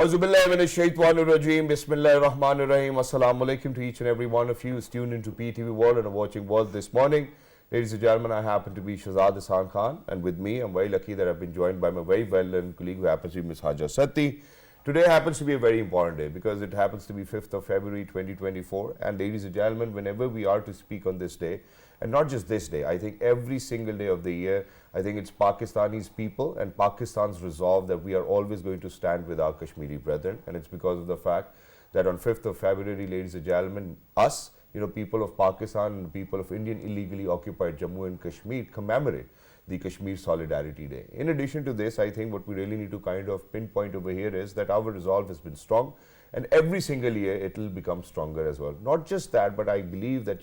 Auzubillahi minash shaitanir rajeem. Bismillahir Rahmanir Rahim. Assalamu alaikum to each and every one of you who's tuned into PTV World and are watching World this morning. Ladies and gentlemen, I happen to be Shahzad Hasan Khan, and with me, I'm very lucky that I've been joined by my very well-known colleague who happens to be Ms. Haja Satti. Today happens to be a very important day because it happens to be 5th of February 2024, and ladies and gentlemen, whenever we are to speak on this day, and not just this day, I think every single day of the year, I think it's Pakistani's people and Pakistan's resolve that we are always going to stand with our Kashmiri brethren, and it's because of the fact that on 5th of February, ladies and gentlemen, us, people of Pakistan and people of Indian illegally occupied Jammu and Kashmir commemorate the Kashmir Solidarity Day. In addition to this, I think what we really need to kind of pinpoint over here is that our resolve has been strong, and every single year it will become stronger as well. Not just that, but I believe that,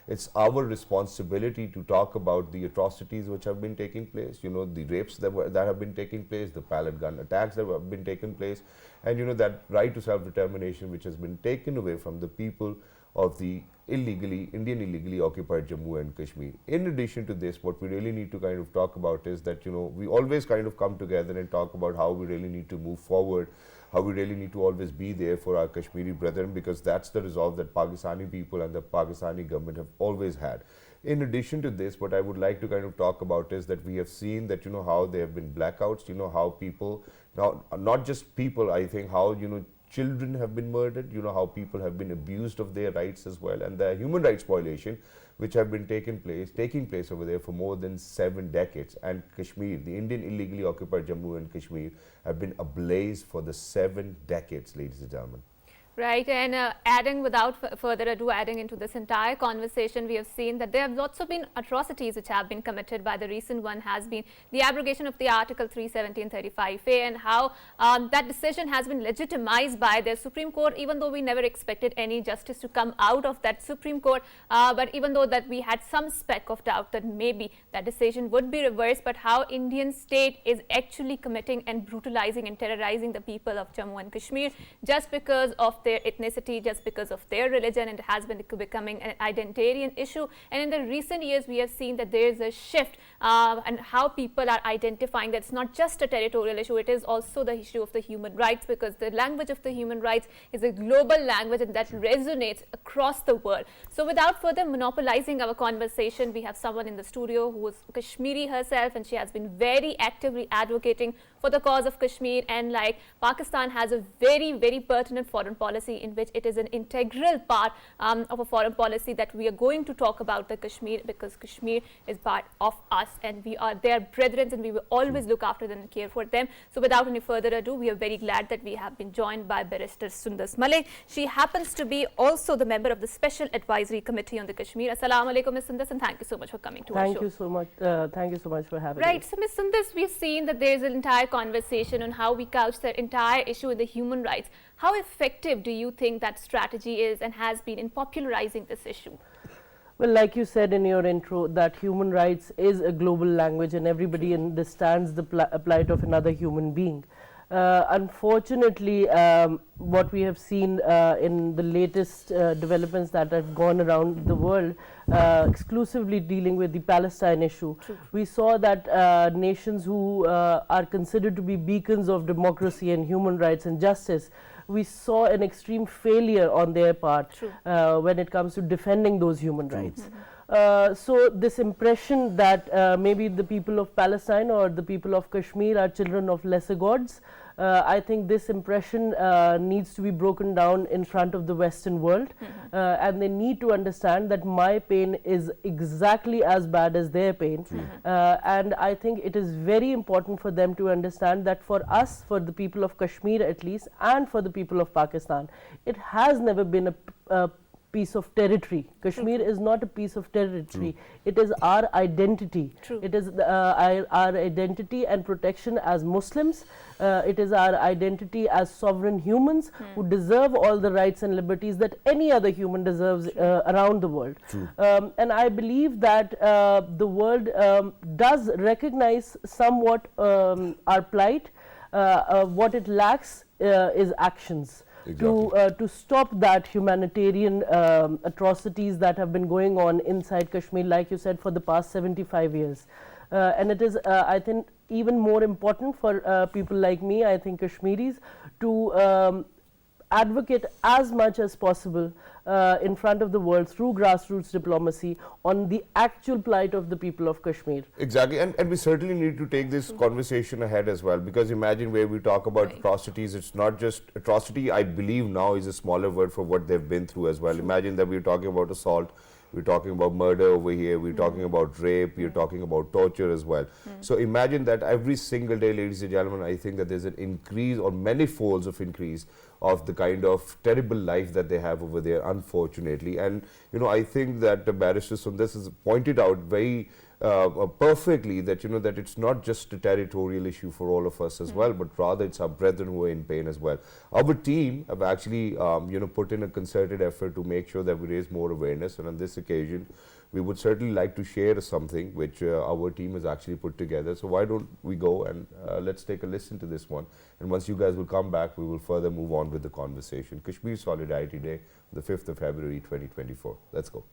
it's our responsibility to talk about the atrocities which have been taking place, the rapes that have been taking place, the pellet gun attacks that have been taking place, and, that right to self-determination which has been taken away from the people of the Indian illegally occupied Jammu and Kashmir. In addition to this, what we really need to kind of talk about is that, we always kind of come together and talk about how we really need to move forward, how we really need to always be there for our Kashmiri brethren, because that's the resolve that Pakistani people and the Pakistani government have always had. In addition to this, what I would like to kind of talk about is that we have seen that, how there have been blackouts, how people, now not just people, I think how, children have been murdered, how people have been abused of their rights as well, and the human rights violation which have been taking place over there for more than 7 decades. And Kashmir, the Indian illegally occupied Jammu and Kashmir, have been ablaze for the 7 decades, ladies and gentlemen. Right, and without further ado, adding into this entire conversation, we have seen that there have also been atrocities which have been committed. By the recent one has been the abrogation of the Article 370 and 35A, and how that decision has been legitimized by the Supreme Court, even though we never expected any justice to come out of that Supreme Court. But even though that we had some speck of doubt that maybe that decision would be reversed, but how Indian state is actually committing and brutalizing and terrorizing the people of Jammu and Kashmir just because of their ethnicity, just because of their religion, and it has been becoming an identitarian issue. And in the recent years, we have seen that there is a shift and how people are identifying that it's not just a territorial issue, it is also the issue of the human rights, because the language of the human rights is a global language and that resonates across the world. So without further monopolizing our conversation, we have someone in the studio who is Kashmiri herself, and she has been very actively advocating for the cause of Kashmir, and like Pakistan has a very, very pertinent foreign policy in which it is an integral part of a foreign policy that we are going to talk about the Kashmir, because Kashmir is part of us and we are their brethren, and we will always look after them and care for them. So without any further ado, we are very glad that we have been joined by Barrister Sundas Malik. She happens to be also the member of the Special Advisory Committee on the Kashmir. Assalamu alaikum, Ms. Sundas, and thank you so much for coming to our show. Thank you so much. Thank you so much for having me. Right, so Ms. Sundas, we've seen that there is an entire conversation on how we couch the entire issue in the human rights. How effective do you think that strategy is and has been in popularizing this issue? Well, like you said in your intro, that human rights is a global language and everybody understands the plight of another human being. Unfortunately, what we have seen in the latest developments that have gone around the world, exclusively dealing with the Palestine issue, we saw that nations who are considered to be beacons of democracy and human rights and justice, we saw an extreme failure on their part when it comes to defending those human rights. So this impression that maybe the people of Palestine or the people of Kashmir are children of lesser gods, I think this impression needs to be broken down in front of the Western world, and they need to understand that my pain is exactly as bad as their pain, and I think it is very important for them to understand that for us, for the people of Kashmir at least, and for the people of Pakistan, it has never been a piece of territory. Kashmir is not a piece of territory. It is our identity. It is our identity and protection as Muslims. It is our identity as sovereign humans who deserve all the rights and liberties that any other human deserves around the world. And I believe that the world does recognize somewhat our plight. What it lacks is actions. To stop that humanitarian atrocities that have been going on inside Kashmir, like you said, for the past 75 years. And it is, I think, even more important for people like me, I think Kashmiris, to advocate as much as possible in front of the world through grassroots diplomacy on the actual plight of the people of Kashmir. Exactly, and we certainly need to take this conversation ahead as well, because imagine where we talk about atrocities, it's not just atrocity, I believe now is a smaller word for what they've been through as well. Imagine that we're talking about assault, we're talking about murder over here, we're talking about rape, we're talking about torture as well. So imagine that every single day, ladies and gentlemen, I think that there's an increase or many folds of increase of the kind of terrible life that they have over there, unfortunately. And, you know, I think that Barrister Sundas has pointed out very perfectly that, you know, that it's not just a territorial issue for all of us as well, but rather it's our brethren who are in pain as well. Our team have actually, you know, put in a concerted effort to make sure that we raise more awareness, and on this occasion, we would certainly like to share something which our team has actually put together. So why don't we go and let's take a listen to this one. And once you guys will come back, we will further move on with the conversation. Kashmir Solidarity Day, the 5th of February, 2024. Let's go.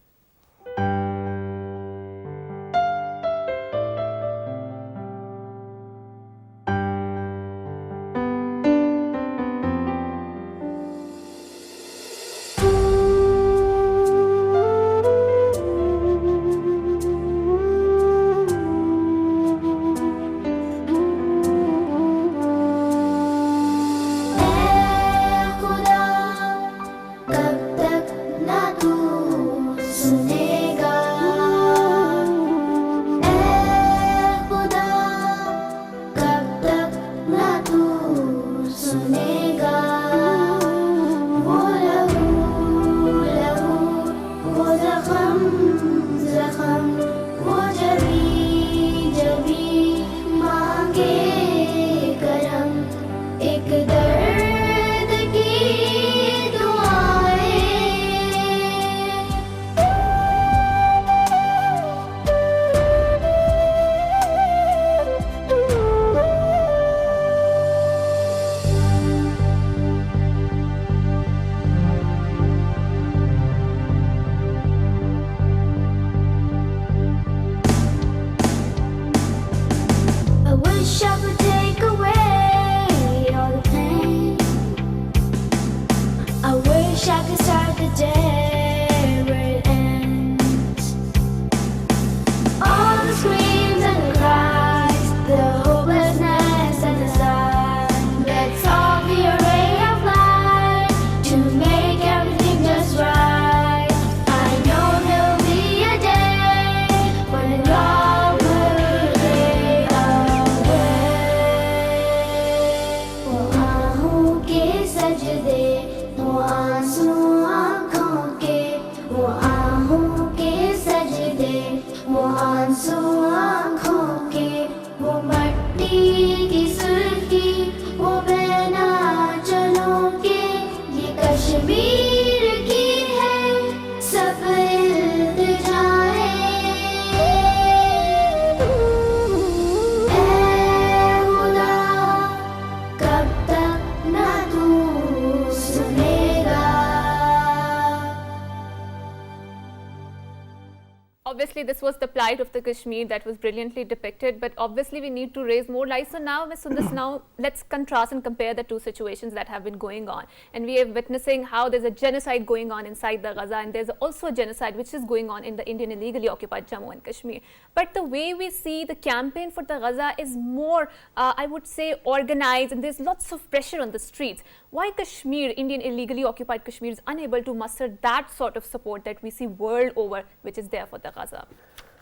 Obviously, this was the plight of the Kashmir that was brilliantly depicted, but obviously we need to raise more light. So now, Ms. Sundas, now let's contrast and compare the two situations that have been going on. And we are witnessing how there's a genocide going on inside the Gaza, and there's also a genocide which is going on in the Indian illegally occupied Jammu and Kashmir. But the way we see the campaign for the Gaza is more, I would say, organized, and there's lots of pressure on the streets. Why Kashmir, Indian illegally occupied Kashmir, is unable to muster that sort of support that we see world over, which is there for the Gaza?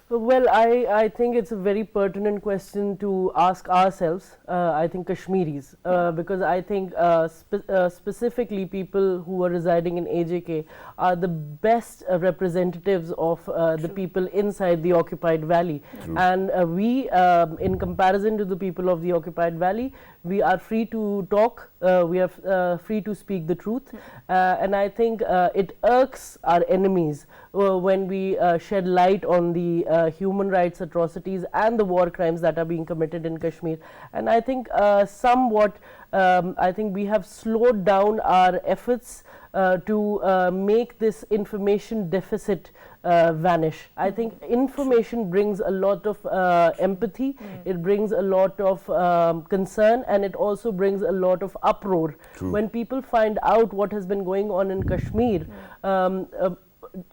Well, I think it's a very pertinent question to ask ourselves, I think Kashmiris, because I think specifically people who are residing in AJK are the best representatives of the people inside the occupied valley. And we, in comparison to the people of the occupied valley, we are free to talk, we are free to speak the truth, and I think it irks our enemies when we shed light on the human rights atrocities and the war crimes that are being committed in Kashmir. And I think somewhat I think we have slowed down our efforts to make this information deficit vanish. I think information brings a lot of empathy, it brings a lot of concern, and it also brings a lot of uproar. True. When people find out what has been going on in Kashmir,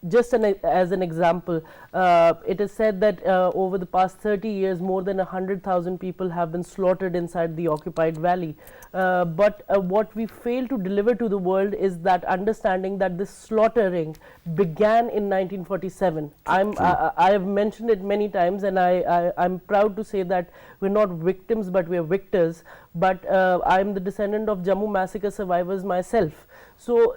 just as an example, it is said that over the past 30 years, more than 100,000 people have been slaughtered inside the occupied valley. But what we fail to deliver to the world is that understanding that this slaughtering began in 1947. I have mentioned it many times, and I'm proud to say that we're not victims, but we're victors. But I'm the descendant of Jammu massacre survivors myself. So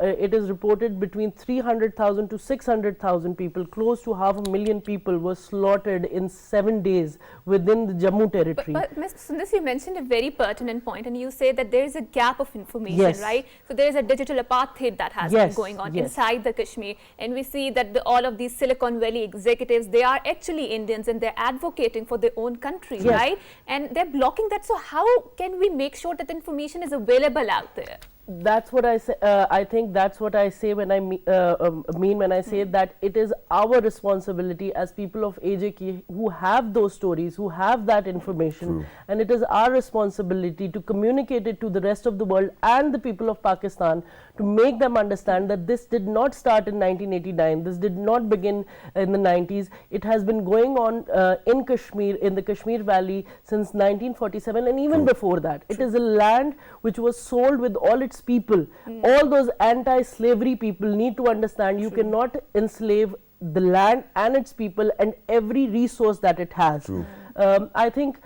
it is reported between 300,000 to 600,000 people, close to 500,000 people were slaughtered in 7 days within the Jammu territory. But Ms. Sundis, you mentioned a very pertinent point, and you say that there is a gap of information, Yes. right? So there is a digital apartheid that has Yes, been going on yes. inside the Kashmir, and we see that all of these Silicon Valley executives, they are actually Indians, and they're advocating for their own country, Yes. right? And they're blocking that. So how can we make sure that the information is available out there? That's what I say. I think that's what I say when I mean when I say that it is our responsibility as people of AJK who have those stories, who have that information, and it is our responsibility to communicate it to the rest of the world and the people of Pakistan to make them understand that this did not start in 1989. This did not begin in the 90s. It has been going on in Kashmir, in the Kashmir Valley since 1947, and even before that. It is a land which was sold with all its people. All those anti-slavery people need to understand you cannot enslave the land and its people and every resource that it has. I think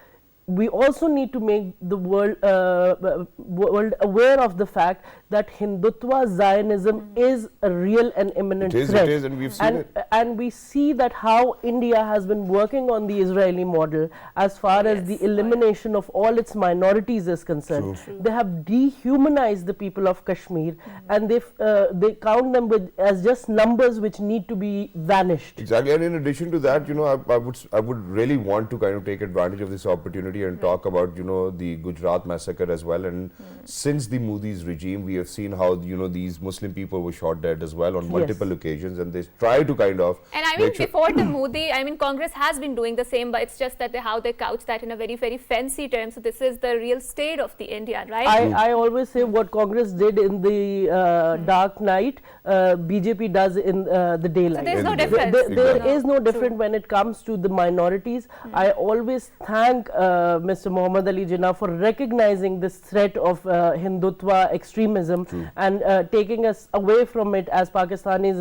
we also need to make the world aware of the fact that Hindutva Zionism is a real and imminent threat. It is, and we've seen it. And we see that how India has been working on the Israeli model as far as the elimination of all its minorities is concerned. They have dehumanized the people of Kashmir, and they count them as just numbers which need to be vanished. Exactly, and in addition to that, I would really want to kind of take advantage of this opportunity and talk about, the Gujarat massacre as well. And since the Modi's regime, we have seen how, these Muslim people were shot dead as well on multiple occasions, and they try to kind of. And I mean, before the Modi, I mean, Congress has been doing the same, but it's just that how they couch that in a very, very fancy term. So this is the real state of the India, right? I always say what Congress did in the dark night, BJP does in the daylight. So there's no difference. There is no difference when it comes to the minorities. I always thank Mr. Muhammad Ali Jinnah for recognizing this threat of Hindutva extremism and taking us away from it as Pakistanis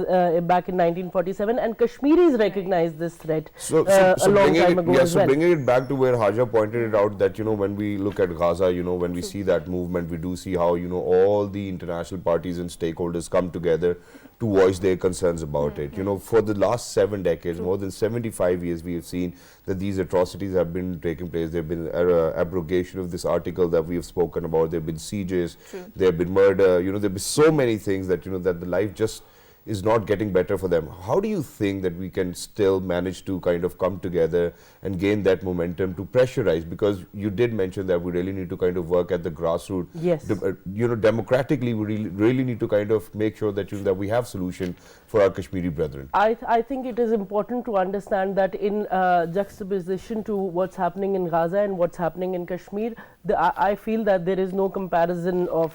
back in 1947, and Kashmiris recognized this threat a long time ago as well. So bringing it back to where Haja pointed it out, that when we look at Gaza, when we see that movement, we do see how all the international parties and stakeholders come together to voice their concerns about it. For the last 7 decades, more than 75 years, we have seen that these atrocities have been taking place. There have been abrogation of this article that we have spoken about. There have been sieges. There have been murder. There have been so many things that that the life just is not getting better for them. How do you think that we can still manage to kind of come together and gain that momentum to pressurize? Because you did mention that we really need to kind of work at the grassroots. Yes. Democratically, we really need to kind of make sure that that we have solution for our Kashmiri brethren. I think it is important to understand that in juxtaposition to what's happening in Gaza and what's happening in Kashmir, I feel that there is no comparison of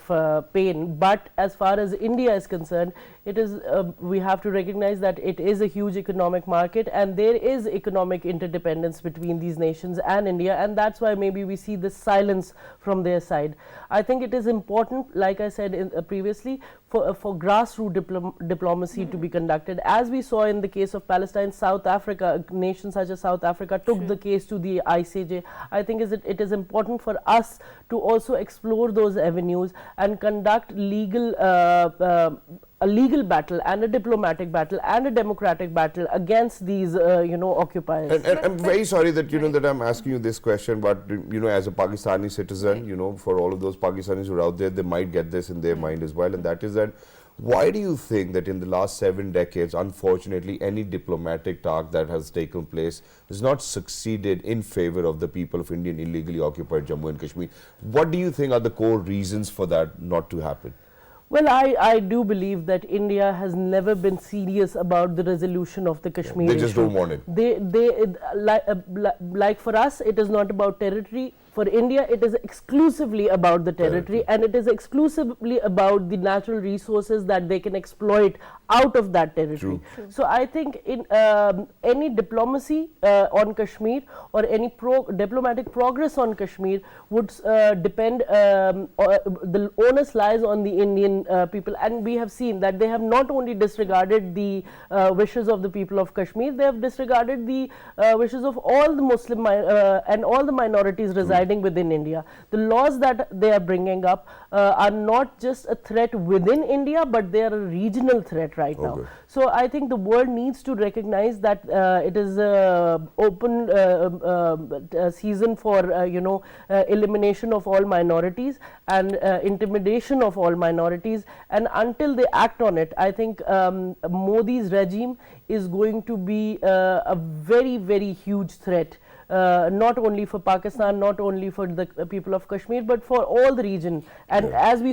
pain. But as far as India is concerned, it is we have to recognize that it is a huge economic market, and there is economic interdependence between these nations and India, and that's why maybe we see this silence from their side. I think it is important, like I said previously, for grassroots diplomacy to be conducted. As we saw in the case of Palestine, South Africa, a nation such as South Africa took the case to the ICJ. I think it is important for us to also explore those avenues and conduct a legal battle and a diplomatic battle and a democratic battle against these occupiers. And I'm very sorry that that I'm asking you this question, but as a Pakistani citizen, for all of those Pakistanis who are out there, they might get this in their mind as well, and that is that Why do you think that in the last 7 decades, unfortunately, any diplomatic talk that has taken place has not succeeded in favor of the people of Indian illegally occupied Jammu and Kashmir? What do you think are the core reasons for that not to happen? Well, I do believe that India has never been serious about the resolution of the Kashmir issue. They just don't want it. Like for us, it is not about territory. For India, it is exclusively about the territory, and it is exclusively about the natural resources that they can exploit out of that territory. True. So I think in any diplomacy on Kashmir or any diplomatic progress on Kashmir would depend, the onus lies on the Indian people, and we have seen that they have not only disregarded the wishes of the people of Kashmir, they have disregarded the wishes of all the Muslim and all the minorities residing within India. The laws that they are bringing up are not just a threat within India, but they are a regional threat right now. So I think the world needs to recognize that it is an open season for elimination of all minorities and intimidation of all minorities, and until they act on it, I think Modi's regime is going to be a very, very huge threat. Not only for Pakistan, not only for the people of Kashmir, but for all the region. And as we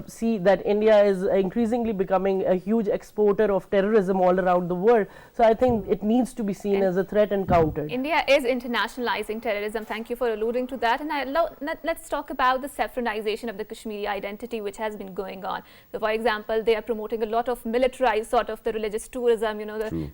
see that India is increasingly becoming a huge exporter of terrorism all around the world, so I think it needs to be seen as a threat and countered. India is internationalizing terrorism. Thank you for alluding to that. And let's talk about the saffronization of the Kashmiri identity, which has been going on. So, for example, they are promoting a lot of militarized sort of the religious tourism.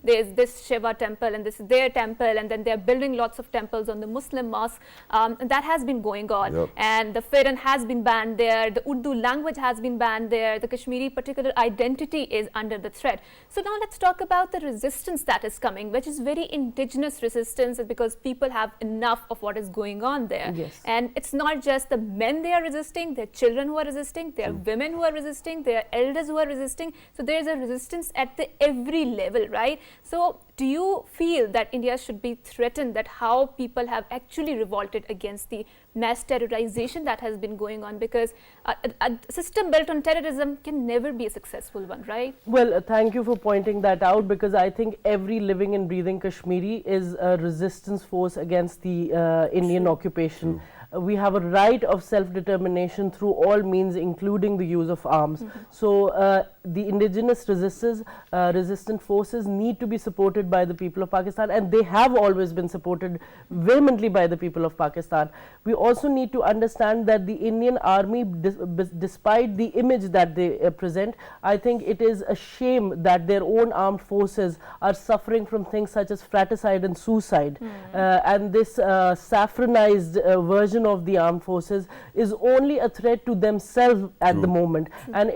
There's this Shiva temple and this is their temple, and then they're building lots of temples on the Muslim mosque, and that has been going on. And the Firan has been banned there, the Urdu language has been banned there, the Kashmiri particular identity is under the threat. So now let's talk about the resistance that is coming, which is very indigenous resistance, because people have enough of what is going on there. And it's not just the men they are resisting, their children who are resisting, their women who are resisting, their elders who are resisting. So there's a resistance at the every level, right? So do you feel that India should be threatened, that how people have actually revolted against the mass terrorization that has been going on? Because a system built on terrorism can never be a successful one, right? Well, thank you for pointing that out, because I think every living and breathing Kashmiri is a resistance force against the Indian occupation. We have a right of self-determination through all means, including the use of arms. So the indigenous resistant forces need to be supported by the people of Pakistan, and they have always been supported vehemently by the people of Pakistan. We also need to understand that the Indian army, despite the image that they present, I think it is a shame that their own armed forces are suffering from things such as fratricide and suicide. And this saffronized version of the armed forces is only a threat to themselves at the moment. And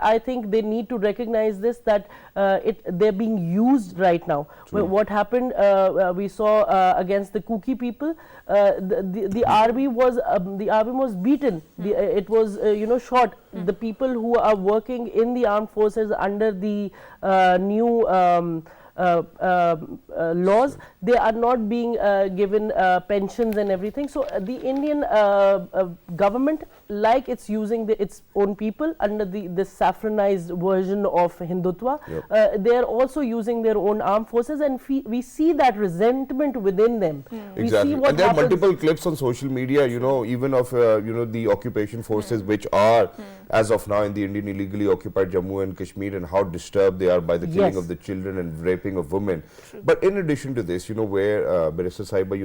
I think they need to recognize this, that they're being used right now. What happened, we saw against the Kuki people, the army was beaten. It was shot. The people who are working in the armed forces under the new laws, they are not being given pensions and everything. So the Indian government, like it's using its own people under this saffronized version of Hindutva, they are also using their own armed forces, and we see that resentment within them. Exactly. And there are multiple clips on social media, even of the occupation forces which are as of now in the Indian illegally occupied Jammu and Kashmir, and how disturbed they are by the killing of the children and raping of women. But in addition to this, where Barrister Saiba,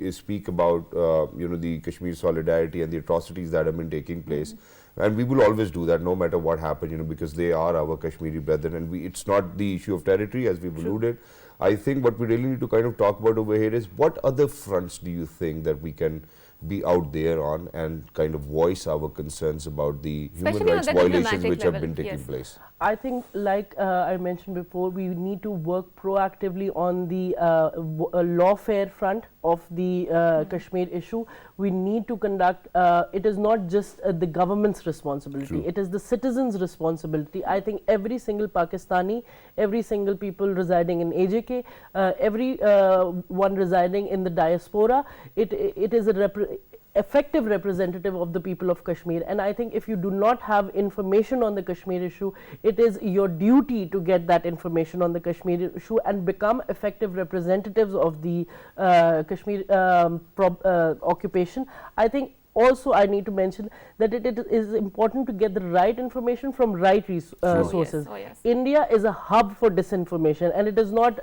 we speak about the Kashmir solidarity and the atrocities that have been taking place, and we will always do that no matter what happens, because they are our Kashmiri brethren, and it's not the issue of territory, as we've alluded. I think what we really need to kind of talk about over here is, what other fronts do you think that we can be out there on and kind of voice our concerns about the human rights violations which have been taking place? I think, like I mentioned before, we need to work proactively on the lawfare front of the Kashmir issue. We need to conduct, it is not just the government's responsibility, it is the citizens' responsibility. I think every single Pakistani, every single people residing in AJK, every one residing in the diaspora, it is a effective representative of the people of Kashmir. And I think if you do not have information on the Kashmir issue, it is your duty to get that information on the Kashmir issue and become effective representatives of the Kashmir occupation. I think also I need to mention that it is important to get the right information from right sources. Oh, yes. India is a hub for disinformation, and it is not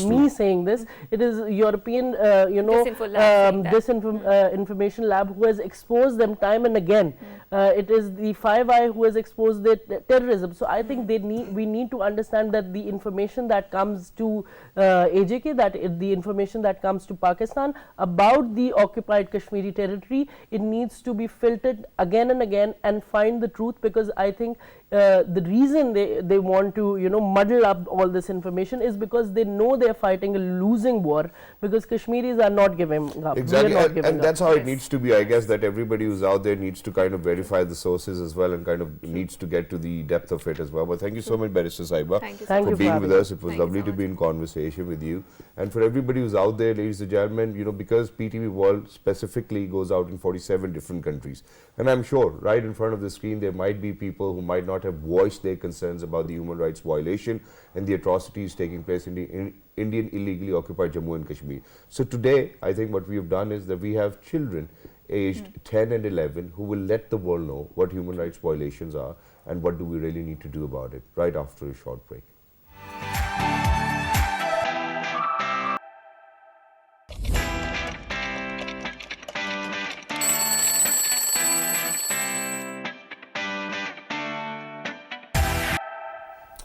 me saying this. It is European, disinformation lab who has exposed them time and again. It is the Five Eye who has exposed the terrorism. So I think we need to understand that the information that comes to AJK, that the information that comes to Pakistan about the occupied Kashmiri territory, it needs to be filtered again and again and find the truth, because I think the reason they want to muddle up all this information is because they know they're fighting a losing war, because Kashmiris are not giving up. Exactly, and that's how Yes. it needs to be. I guess that everybody who's out there needs to kind of verify the sources as well, and kind of needs to get to the depth of it as well. But thank you so much, Barrister Saiba, Thank you so Thank for you for being with having us. It was Thank you lovely so to much. be in conversation with you. And for everybody who's out there, ladies and gentlemen, because PTV World specifically goes out in 47 different countries. And I'm sure right in front of the screen there might be people who might not have voiced their concerns about the human rights violation and the atrocities taking place in the Indian illegally occupied Jammu and Kashmir. So today, I think what we have done is that we have children aged 10 and 11 who will let the world know what human rights violations are and what do we really need to do about it, right after a short break.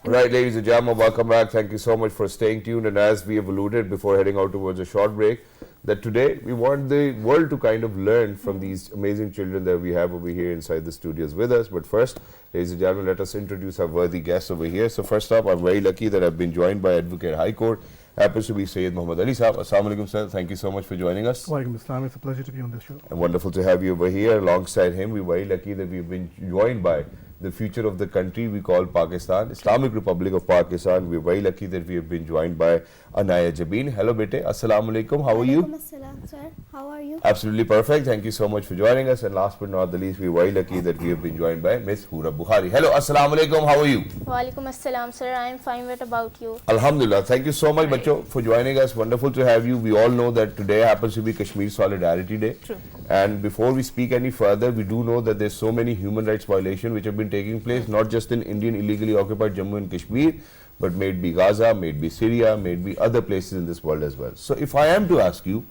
Right, ladies and gentlemen, welcome back. Thank you so much for staying tuned. And as we have alluded before heading out towards a short break, that today we want the world to kind of learn from these amazing children that we have over here inside the studios with us. But first, ladies and gentlemen, let us introduce our worthy guests over here. So first up, I'm very lucky that I've been joined by Advocate High Court, happens to be Syed Muhammad Ali Sahab. Assalamu alaikum, sir. Thank you so much for joining us. Walaikum Assalam. It's a pleasure to be on this show. And wonderful to have you over here. Alongside him, we're very lucky that we've been joined by the future of the country we call Pakistan, Islamic Republic of Pakistan. We're very lucky that we have been joined by Anaya Jabeen. Hello, bete. Assalamu alaikum. How are you? Walaikum assalam, sir. How are you? Absolutely perfect. Thank you so much for joining us. And last but not the least, we're very lucky that we have been joined by Miss Hura Bukhari. Hello, assalamu alaikum. How are you? Walaikum assalam, sir. I am fine. What about you? Alhamdulillah. Thank you so much, Right. Bacho, for joining us. Wonderful to have you. We all know that today happens to be Kashmir Solidarity Day. True. And before we speak any further, we do know that there's so many human rights violations which have been taking place, not just in Indian illegally occupied Jammu and Kashmir, but may it be Gaza, may it be Syria, may it be other places in this world as well. So if I am to ask you,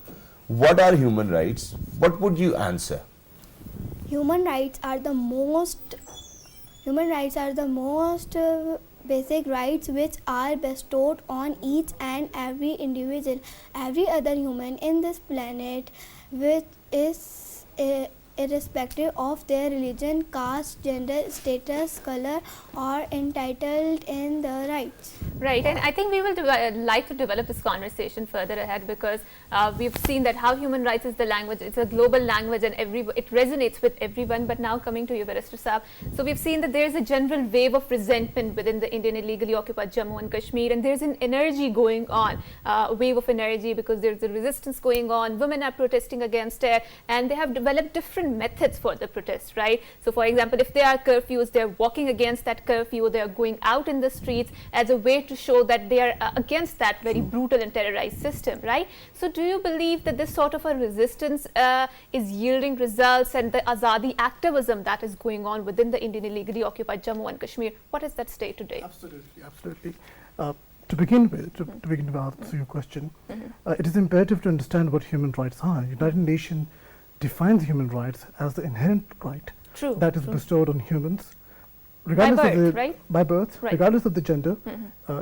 what are human rights? What would you answer? Human rights are the most basic rights which are bestowed on each and every individual, every other human in this planet, which is irrespective of their religion, caste, gender, status, color, or entitled in the rights. Right, and I think we will like to develop this conversation further ahead, because we've seen that how human rights is the language, it's a global language, and it resonates with everyone. But now coming to you, Barrister Saab, so we've seen that there's a general wave of resentment within the Indian illegally occupied Jammu and Kashmir, and there's an energy going on, a wave of energy, because there's a resistance going on, women are protesting against it, and they have developed different methods for the protest, right? So for example, if there are curfews, they're walking against that curfew, they're going out in the streets as a way to show that they are against that very brutal and terrorized system, right? So do you believe that this sort of a resistance is yielding results, and the Azadi activism that is going on within the Indian illegally occupied Jammu and Kashmir, what is that state today? Absolutely, absolutely. To begin with, to answer your question, it is imperative to understand what human rights are. United Nations defines human rights as the inherent right True. that is True. bestowed on humans, By regardless birth, of the right? by birth, Right. regardless of the gender,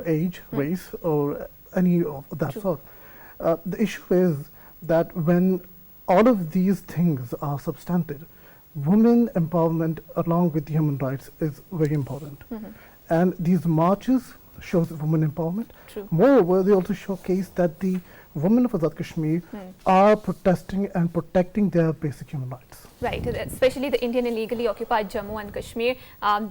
age, race, or any of that True. sort. The issue is that when all of these things are substantive, women empowerment along with human rights is very important. And these marches shows women empowerment. True. Moreover, they also showcase that the women of Azad Kashmir are protesting and protecting their basic human rights. Right, especially the Indian illegally occupied Jammu and Kashmir,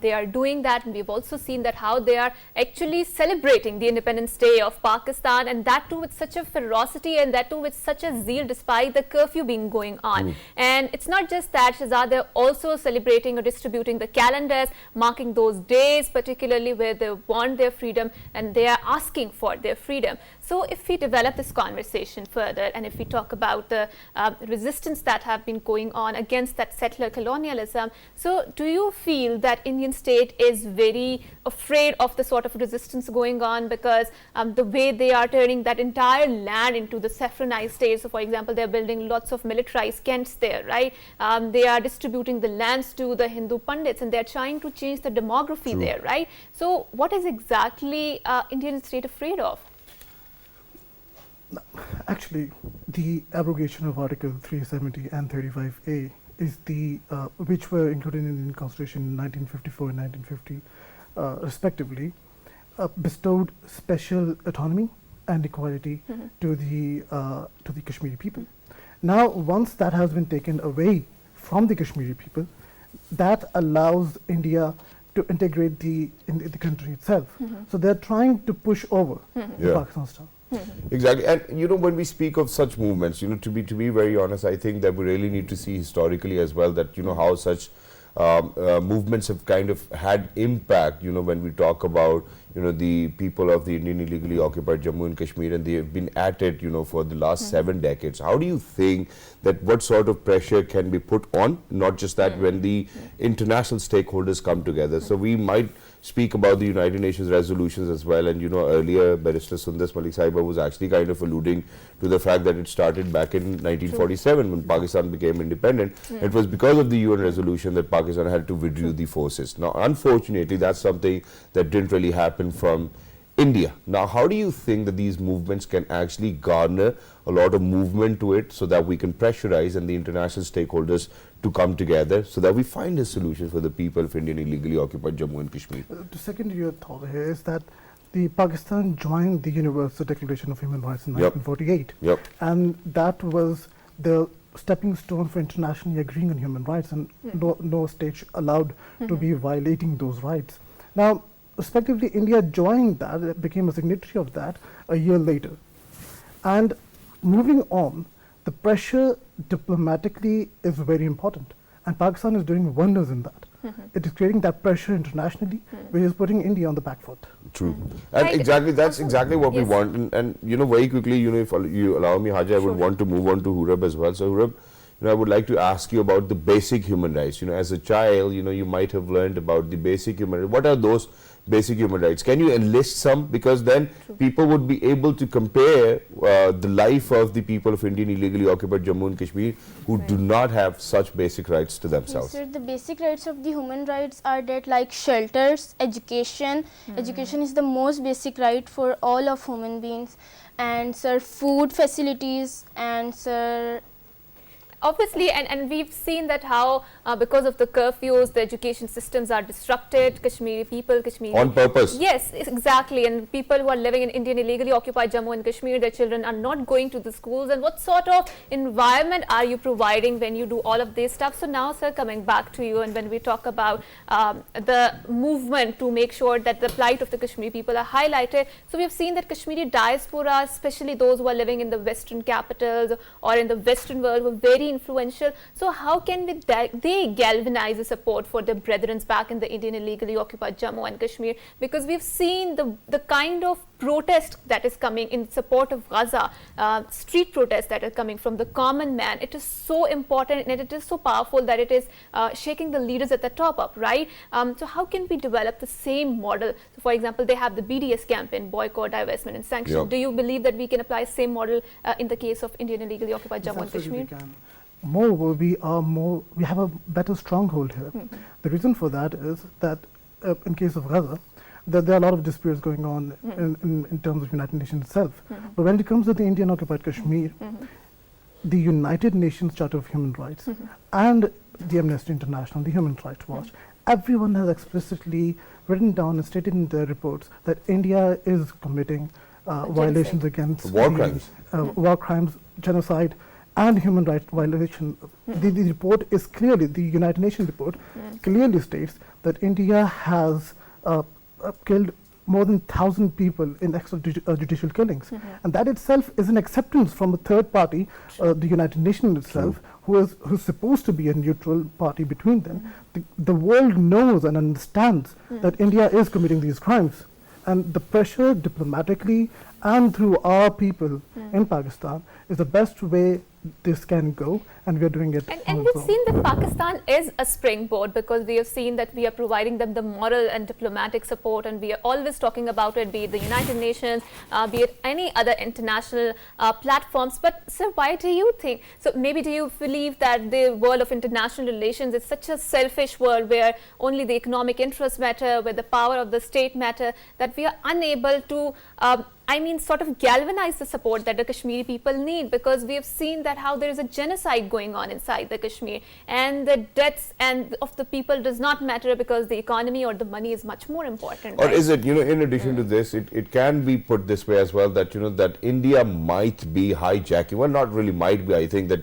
they are doing that, and we've also seen that how they are actually celebrating the Independence Day of Pakistan, and that too with such a ferocity and that too with such a zeal despite the curfew being going on. And it's not just that, Shahzad, they're also celebrating or distributing the calendars, marking those days, particularly where they want their freedom and they are asking for their freedom. So if we develop this conversation further, and if we talk about the resistance that have been going on against that settler colonialism, so do you feel that Indian state is very afraid of the sort of resistance going on, because the way they are turning that entire land into the saffronized state? So for example, they're building lots of militarized camps there, right? They are distributing the lands to the Hindu Pandits, and they're trying to change the demography there, right? So what is exactly Indian state afraid of? Actually, the abrogation of Article 370 and 35A is the which were included in the Indian Constitution in 1954 and 1950, respectively, bestowed special autonomy and equality to the Kashmiri people. Now, once that has been taken away from the Kashmiri people, that allows India to integrate the country itself. So they're trying to push over the Pakistan style. Exactly, and when we speak of such movements, to be very honest, I think that we really need to see historically as well that how such movements have kind of had impact. When we talk about the people of the Indian illegally occupied Jammu and Kashmir, and they have been at it for the last 7 decades. How do you think that what sort of pressure can be put on, not just that, when the international stakeholders come together? So we might speak about the United Nations resolutions as well, and earlier Barrister Sundas Malik Sahiba was actually kind of alluding to the fact that it started back in 1947 when Pakistan became independent. It was because of the UN resolution that Pakistan had to withdraw the forces. Now unfortunately that's something that didn't really happen from India. Now how do you think that these movements can actually garner a lot of movement to it, so that we can pressurize and the international stakeholders to come together so that we find a solution for the people of Indian illegally occupied Jammu and Kashmir? To second your thought here is that the Pakistan joined the Universal Declaration of Human Rights in 1948, and that was the stepping stone for internationally agreeing on human rights, and no state allowed to be violating those rights. Now, respectively, India joined that, it became a signatory of that a year later. And moving on, the pressure diplomatically is very important, and Pakistan is doing wonders in that. It is creating that pressure internationally, which is putting India on the back foot. True. And exactly, that's exactly what we want. And very quickly, if you allow me, Haja, I would want to move on to Hurab as well. So Hurab, I would like to ask you about the basic human rights. As a child, you might have learned about the basic human rights. What are those basic human rights? Can you enlist some? Because then people would be able to compare the life of the people of Indian illegally occupied Jammu and Kashmir who do not have such basic rights to themselves. Yes, sir, the basic rights of the human rights are that, like shelters, education. Education is the most basic right for all of human beings, and sir, food facilities, and sir, obviously, and we've seen that how because of the curfews, the education systems are disrupted. Kashmiri people, on purpose. Yes, exactly. And people who are living in Indian illegally occupied Jammu and Kashmir, their children are not going to the schools. And what sort of environment are you providing when you do all of this stuff? So now, sir, coming back to you, and when we talk about the movement to make sure that the plight of the Kashmiri people are highlighted, so we have seen that Kashmiri diaspora, especially those who are living in the Western capitals or in the Western world, were very influential. So how can they galvanize the support for their brethren back in the Indian illegally occupied Jammu and Kashmir? Because we've seen the kind of protest that is coming in support of Gaza, street protests that are coming from the common man. It is so important and it is so powerful that it is shaking the leaders at the top up, right? So how can we develop the same model? So for example, they have the BDS campaign, boycott, divestment and sanction. Do you believe that we can apply same model in the case of Indian illegally occupied Jammu and Kashmir? We have a better stronghold here. The reason for that is that in case of Gaza, there are a lot of disputes going on in terms of United Nations itself. But when it comes to the Indian occupied Kashmir, the United Nations Charter of Human Rights and the Amnesty International, the Human Rights Watch, everyone has explicitly written down and stated in their reports that India is committing violations against War crimes. War crimes, genocide, and human rights violation. The report is clearly, the United Nations report clearly states that India has killed more than 1,000 people in extrajudicial killings. And that itself is an acceptance from a third party, the United Nations itself, who's supposed to be a neutral party between them. The world knows and understands that India is committing these crimes. And the pressure diplomatically and through our people in Pakistan is the best way this can go, and we are doing it. And we've seen that Pakistan is a springboard, because we have seen that we are providing them the moral and diplomatic support, and we are always talking about it, be it the United Nations, be it any other international platforms. But sir, why do you think, so maybe do you believe that the world of international relations is such a selfish world where only the economic interests matter, where the power of the state matter, that we are unable to sort of galvanize the support that the Kashmiri people need? Because we have seen that how there is a genocide going on inside the Kashmir, and the deaths and of the people does not matter, because the economy or the money is much more important. Or right? is it, in addition to this, it can be put this way as well, that, that India might be hijacking, well, not really might be, I think that,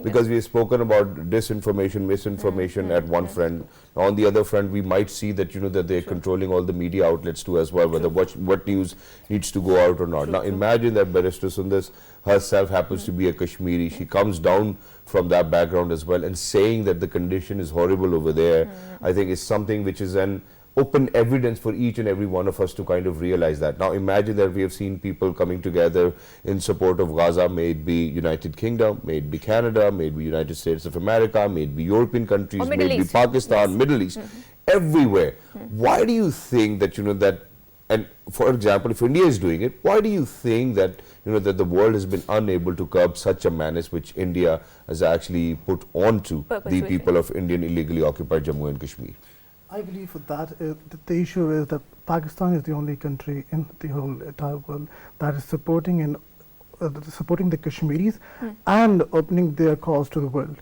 because we have spoken about disinformation, misinformation at one front. On the other front, we might see that, that they're controlling all the media outlets too as well, whether what news needs to go out or not. Now, imagine that Barrister Sundar herself happens to be a Kashmiri. She comes down from that background as well, and saying that the condition is horrible over there, I think is something which is an open evidence for each and every one of us to kind of realize that. Now, imagine that we have seen people coming together in support of Gaza, may it be United Kingdom, may it be Canada, may it be United States of America, may it be European countries, may it be Pakistan, Middle East, everywhere. Why do you think that, that, and for example, if India is doing it, why do you think that, that the world has been unable to curb such a menace which India has actually put onto the people of Indian illegally occupied Jammu and Kashmir? I believe that the issue is that Pakistan is the only country in the whole entire world that is supporting the Kashmiris and opening their cause to the world.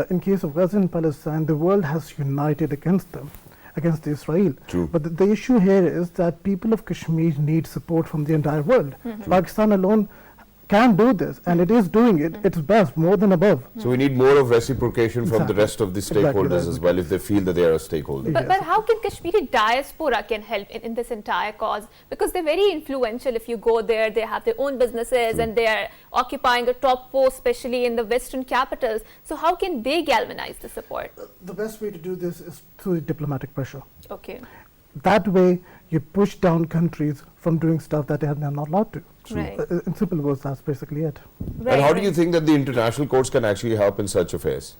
In case of Gaza and Palestine, the world has united against them, against Israel. True. But the issue here is that people of Kashmir need support from the entire world. Pakistan alone can do this, and it is doing it its best, more than above. So we need more of reciprocation from the rest of the stakeholders as well, if they feel that they are a stakeholder. But how can Kashmiri diaspora can help in this entire cause? Because they're very influential. If you go there, they have their own businesses, and they are occupying a top post, especially in the western capitals. So how can they galvanize the support? The best way to do this is through diplomatic pressure. Okay. That way, you push down countries from doing stuff that they are not allowed to. Right. In simple words, that's basically it. Right, and how do you think that the international courts can actually help in such affairs?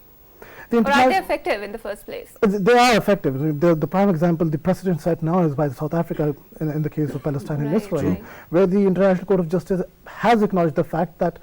Or are they effective in the first place? They are effective. The prime example, the precedent set now is by South Africa in the case of Palestine and Israel, where the International Court of Justice has acknowledged the fact that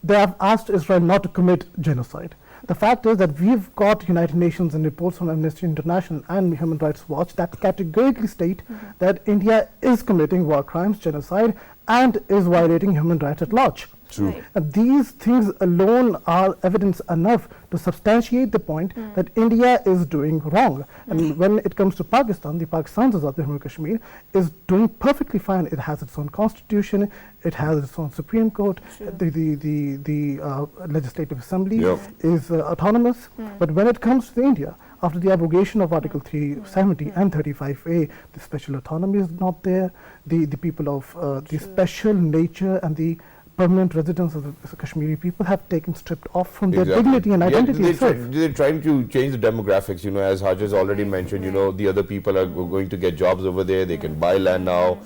they have asked Israel not to commit genocide. The fact is that we've got United Nations and reports from Amnesty International and Human Rights Watch that categorically state that India is committing war crimes, genocide, and is violating human rights at large. True. Right. And these things alone are evidence enough to substantiate the point that India is doing wrong. And when it comes to Pakistan, the Pakistan Azad Jammu and Kashmir is doing perfectly fine. It has its own constitution, it has its own Supreme Court, the Legislative Assembly is autonomous. But when it comes to India, after the abrogation of Article 370 and 35A, the special autonomy is not there. The people of the special nature and the permanent residents of the Kashmiri people have taken stripped off from their dignity and identity itself. They're trying to change the demographics, as Haj has already mentioned, the other people are going to get jobs over there, they can buy land now,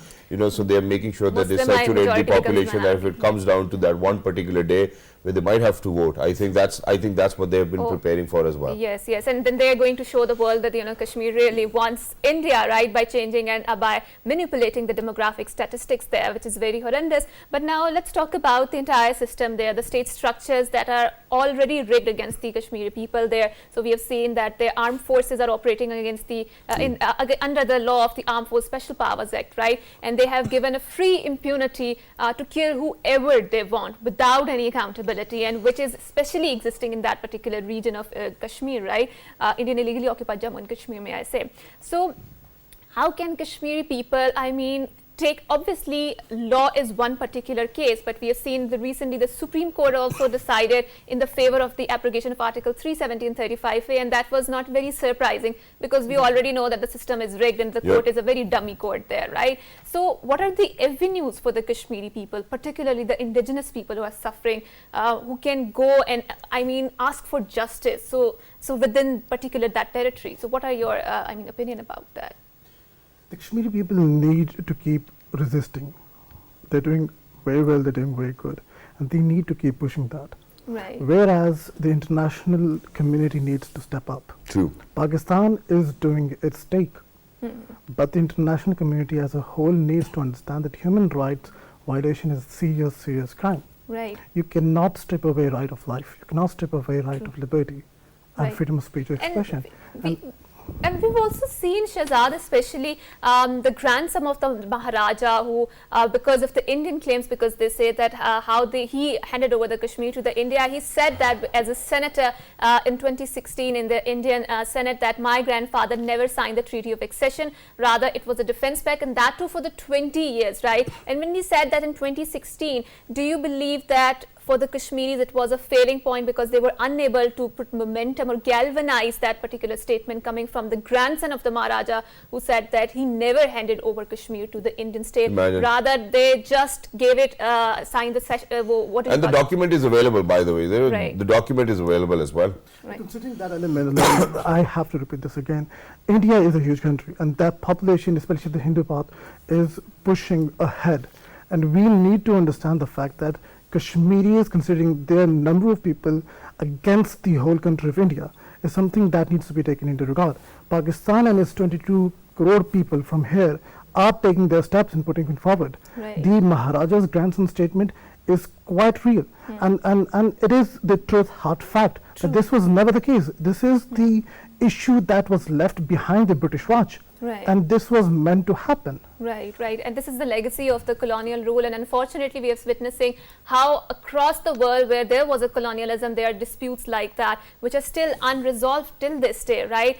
so they're making sure that they saturate the population, that if it comes down to that one particular day where they might have to vote, I think that's what they have been preparing for as well. Yes, and then they're going to show the world that Kashmir really wants India, right, by changing and by manipulating the demographic statistics there, which is very horrendous. But now let's talk about the entire system there, the state structures that are already rigged against the Kashmiri people there. So we have seen that the armed forces are operating against the under the law of the Armed Forces Special Powers Act, right, and they have given a free impunity to kill whoever they want without any accountability, and which is especially existing in that particular region of Kashmir, right? Indian illegally occupied Jammu and Kashmir, may I say. So how can Kashmiri people, take, obviously law is one particular case, but we have seen recently the Supreme Court also decided in the favor of the abrogation of Article 317(35)(a), and that was not very surprising because we already know that the system is rigged and the court is a very dummy court there, right? So what are the avenues for the Kashmiri people, particularly the indigenous people who are suffering, who can go and, I mean, ask for justice, so within particular that territory? So what are your opinion about that? The Kashmiri people need to keep resisting. They're doing very well, they're doing very good, and they need to keep pushing that. Right. Whereas the international community needs to step up. True. Pakistan is doing its take, but the international community as a whole needs to understand that human rights violation is a serious, serious crime. Right. You cannot strip away right of life. You cannot strip away right of liberty and Right. freedom of speech or expression. And we've also seen Shahzad, especially the grandson of the Maharaja, who, because of the Indian claims, because they say that he handed over the Kashmir to the India, he said that as a senator in 2016 in the Indian Senate, that my grandfather never signed the Treaty of Accession, rather it was a defense pact, and that too for the 20 years, right? And when he said that in 2016, do you believe that for the Kashmiris it was a failing point because they were unable to put momentum or galvanize that particular statement coming from the grandson of the Maharaja, who said that he never handed over Kashmir to the Indian state? Imagine. Rather they just gave it, signed the And the document is available, by the way. Right. The document is available as well. Right. Considering that element, I have to repeat this again. India is a huge country, and that population, especially the Hindutva, is pushing ahead. And we need to understand the fact that Kashmiris, considering their number of people against the whole country of India, is something that needs to be taken into regard. Pakistan and its 22 crore people from here are taking their steps and putting it forward. Right. The Maharaja's grandson statement is quite real, and it is the truth, hard fact that this was never the case. This is the issue that was left behind the British Raj, Right. and this was meant to happen. Right, right. And this is the legacy of the colonial rule, and unfortunately we are witnessing how across the world where there was a colonialism, there are disputes like that which are still unresolved till this day, right?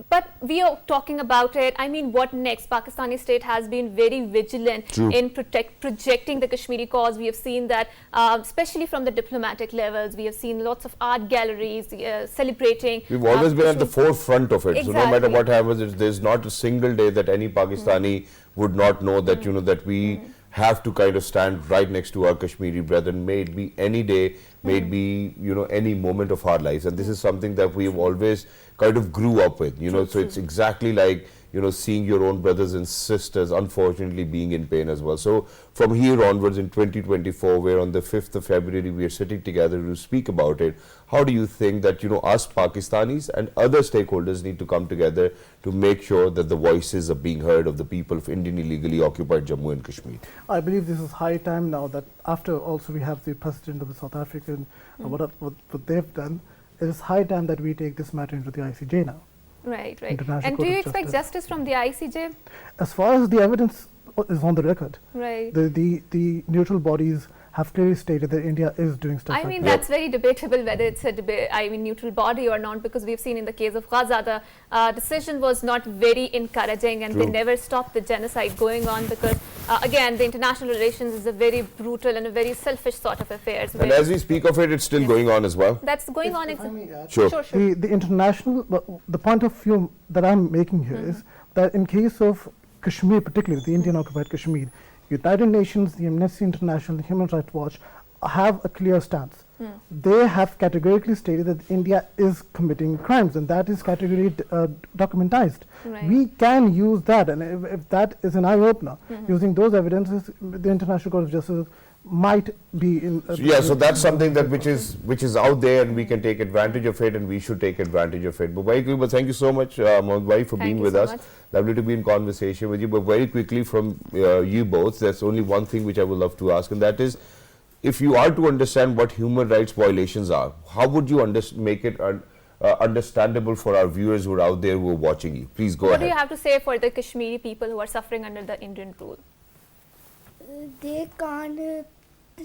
But we are talking about it. I mean, what next? Pakistani state has been very vigilant True. in projecting the Kashmiri cause. We have seen that, especially from the diplomatic levels, we have seen lots of art galleries celebrating. We've always been at the forefront of it. So no matter Exactly. what happens, there's not a single day that any Pakistani would not know that, that we have to kind of stand right next to our Kashmiri brethren, may it be any day, may it be, any moment of our lives. And this is something that we've always kind of grew up with, so it's exactly like, seeing your own brothers and sisters unfortunately being in pain as well. So from here onwards in 2024, where on the 5th of February we are sitting together to speak about it, how do you think that, us Pakistanis and other stakeholders need to come together to make sure that the voices are being heard of the people of Indian illegally occupied Jammu and Kashmir? I believe this is high time now that after also we have the president of the South African, what they've done, it is high time that we take this matter into the ICJ now. Right, right. International And do Court you of expect justice from the ICJ? As far as the evidence is on the record, Right. the neutral bodies have clearly stated that India is doing stuff I like mean, that. that's very debatable whether it's a neutral body or not, because we've seen in the case of Gaza, the decision was not very encouraging, and they True. never stopped the genocide going on because, again, the international relations is a very brutal and a very selfish sort of affairs. And as we speak of it, it's still going on as well. That's going on. If I may add, Sure. Sure, sure. The international, the point of view that I'm making here is that in case of Kashmir, particularly the Indian occupied Kashmir, United Nations, the Amnesty International, the Human Rights Watch have a clear stance. They have categorically stated that India is committing crimes, and that is categorically documentized. Right. We can use that, and if that is an eye-opener, using those evidences, the International Court of Justice might be in. So that's something that which is out there, and we can take advantage of it, and we should take advantage of it. But very quickly, thank you so much, Mohammed Bhai, for Thank being you with so us. much. Lovely to be in conversation with you. But very quickly from you both, there's only one thing which I would love to ask, and that is, if you are to understand what human rights violations are, how would you make it understandable for our viewers who are out there who are watching you? Please go What ahead. do you have to say for the Kashmiri people who are suffering under the Indian rule? They can't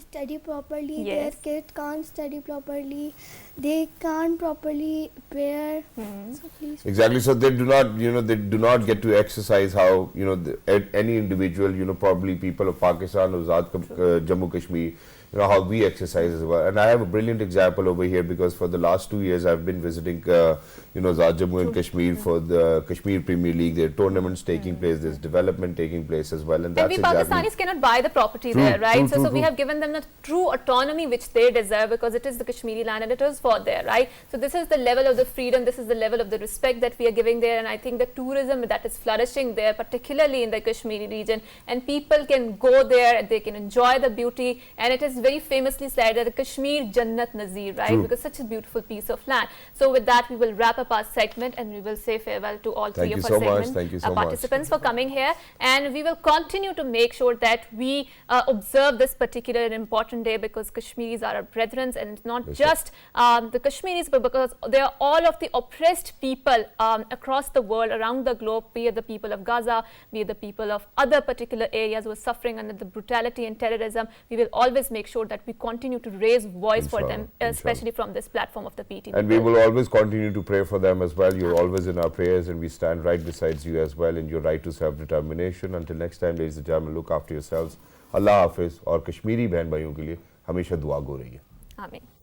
study properly, Yes. their kids can't study properly, they can't properly prepare. So please. Exactly. So they do not, they do not get to exercise how, any individual, probably people of Pakistan or Jammu Kashmir, how we exercise as well. And I have a brilliant example over here because for the last 2 years I've been visiting, Azad Jammu and Kashmir for the Kashmir Premier League. There are tournaments taking place, there's development taking place as well. And that's we exactly Pakistanis cannot buy the property True, there, right? true, So true, we have given them the true autonomy which they deserve because it is the Kashmiri land and it is for there, right? So this is the level of the freedom, this is the level of the respect that we are giving there, and I think the tourism that is flourishing there, particularly in the Kashmiri region, and people can go there and they can enjoy the beauty, and it is very famously said that the Kashmir Jannat Nazir, right? True. Because such a beautiful piece of land. So with that, we will wrap up our segment and we will say farewell to all Thank three you of so our much. segment Thank you so much. participants for coming here, and we will continue to make sure that we observe this particular and important day because Kashmiris are our brethren, and it's not just the Kashmiris, but because they are all of the oppressed people across the world, around the globe, be it the people of Gaza, be it the people of other particular areas who are suffering under the brutality and terrorism. We will always make sure that we continue to raise voice for them, especially from this platform of the PTV. And we will always continue to pray for them as well. You're always in our prayers and we stand right beside you as well in your right to self-determination. Until next time, ladies and gentlemen, look after yourselves. Allah Hafiz, और कश्मीरी बहन भाइयों के लिए हमेशा दुआ गो रही है. Amen.